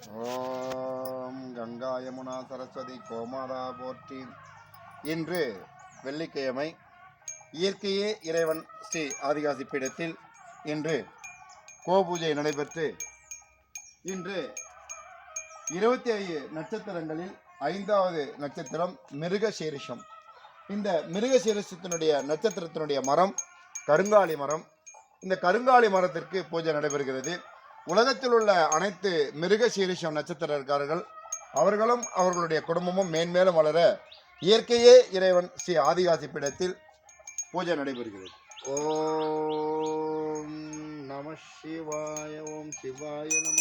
ஓம் கங்கா யமுனா சரஸ்வதி கோமாதா போற்றி. இன்று வெள்ளிக்கிழமை, இயற்கையே இறைவன் ஸ்ரீ ஆதிகாசி பீடத்தில் இன்று கோபூஜை நடைபெற்று இன்று 25 நட்சத்திரங்களில் 5வது நட்சத்திரம் மிருகசீரிஷம். இந்த மிருகசீரிஷத்தினுடைய நட்சத்திரத்தினுடைய மரம் கருங்காலி மரம். இந்த கருங்காலி மரத்திற்கு பூஜை நடைபெறுகிறது. உலகத்தில் உள்ள அனைத்து மிருகசீரிஷம் நட்சத்திரக்காரர்கள் அவர்களும் அவர்களுடைய குடும்பமும் மேன்மேலும் வளர இயற்கையே இறைவன் ஸ்ரீ ஆதிகாசி பீடத்தில் பூஜை நடைபெறுகிறது. ஓம் நம சிவாய. ஓம் சிவாய நம.